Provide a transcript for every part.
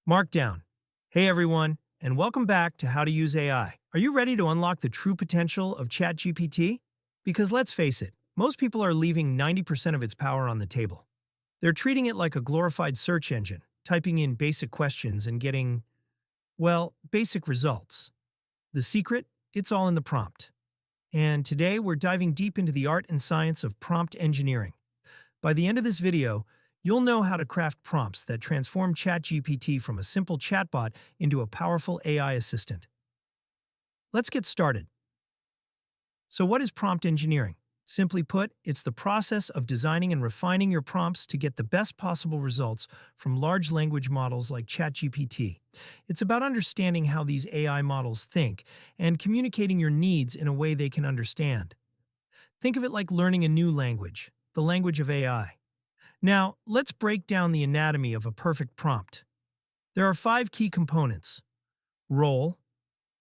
Markdown. Hey everyone, and welcome back to How to Use AI. Are you ready to unlock the true potential of ChatGPT? Because let's face it, most people are leaving 90% of its power on the table. They're treating it like a glorified search engine, typing in basic questions and getting, well, basic results. The secret? It's all in the prompt. And today we're diving deep into the art and science of prompt engineering. By the end of this video, you'll know how to craft prompts that transform ChatGPT from a simple chatbot into a powerful AI assistant. Let's get started. So what is prompt engineering? Simply put, it's the process of designing and refining your prompts to get the best possible results from large language models like ChatGPT. It's about understanding how these AI models think and communicating your needs in a way they can understand. Think of it like learning a new language, the language of AI. Now, let's break down the anatomy of a perfect prompt. There are 5 key components. Role.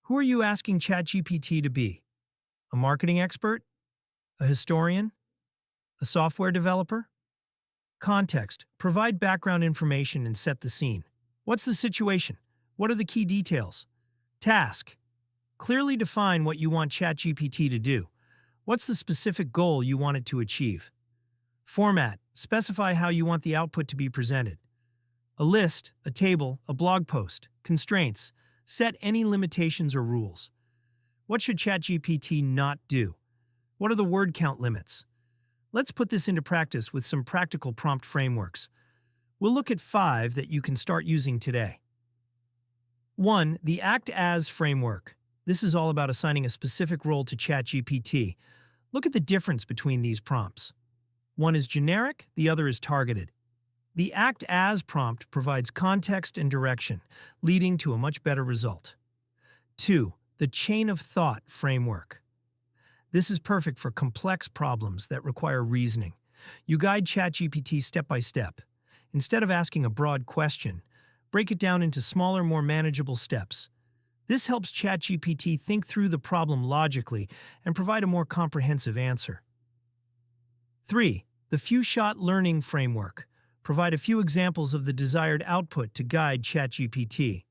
Who are you asking ChatGPT to be? A marketing expert? A historian? A software developer? Context. Provide background information and set the scene. What's the situation? What are the key details? Task. Clearly define what you want ChatGPT to do. What's the specific goal you want it to achieve? Format. Specify how you want the output to be presented. A list, a table, a blog post. Constraints. Set any limitations or rules. What should ChatGPT not do? What are the word count limits? Let's put this into practice with some practical prompt frameworks. We'll look at 5 that you can start using today. 1. The Act As framework. This is all about assigning a specific role to ChatGPT. Look at the difference between these prompts. One is generic, the other is targeted. The Act As prompt provides context and direction, leading to a much better result. 2. The Chain of Thought framework. This is perfect for complex problems that require reasoning. You guide ChatGPT step by step. Instead of asking a broad question, break it down into smaller, more manageable steps. This helps ChatGPT think through the problem logically and provide a more comprehensive answer. 3. The Few-Shot Learning framework. Provide a few examples of the desired output to guide ChatGPT.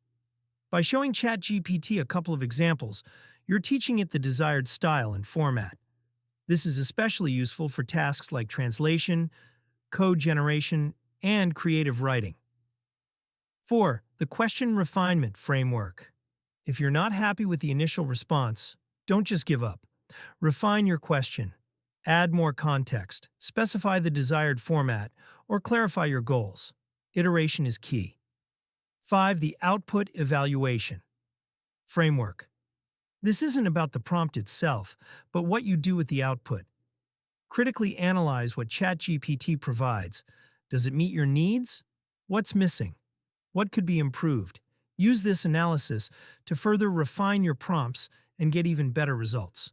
By showing ChatGPT a couple of examples, you're teaching it the desired style and format. This is especially useful for tasks like translation, code generation, and creative writing. 4. The Question Refinement framework. If you're not happy with the initial response, don't just give up. Refine your question. Add more context, specify the desired format, or clarify your goals. Iteration is key. 5. The Output Evaluation framework. This isn't about the prompt itself, but what you do with the output. Critically analyze what ChatGPT provides. Does it meet your needs? What's missing? What could be improved? Use this analysis to further refine your prompts and get even better results.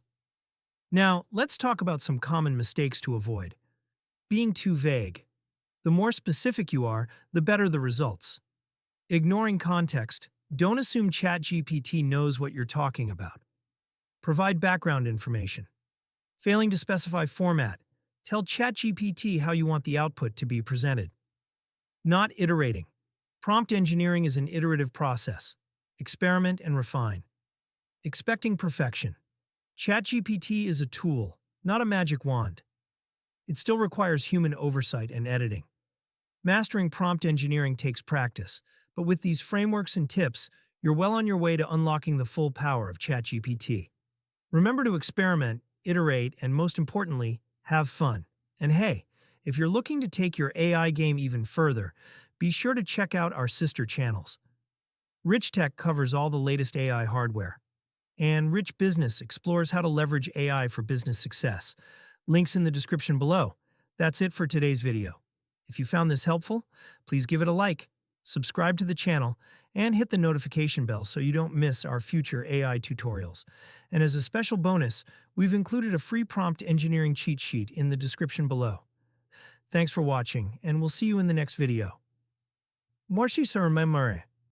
Now, let's talk about some common mistakes to avoid. Being too vague. The more specific you are, the better the results. Ignoring context. Don't assume ChatGPT knows what you're talking about. Provide background information. Failing to specify format. Tell ChatGPT how you want the output to be presented. Not iterating. Prompt engineering is an iterative process. Experiment and refine. Expecting perfection. ChatGPT is a tool, not a magic wand. It still requires human oversight and editing. Mastering prompt engineering takes practice, but with these frameworks and tips, you're well on your way to unlocking the full power of ChatGPT. Remember to experiment, iterate, and most importantly, have fun. And hey, if you're looking to take your AI game even further, be sure to check out our sister channels. RichTech covers all the latest AI hardware, and Rich Business explores how to leverage AI for business success. Links in the description below. That's it for today's video. If you found this helpful, please give it a like, subscribe to the channel, and hit the notification bell so you don't miss our future AI tutorials. And as a special bonus, we've included a free prompt engineering cheat sheet in the description below. Thanks for watching, and we'll see you in the next video. Merci sur memory.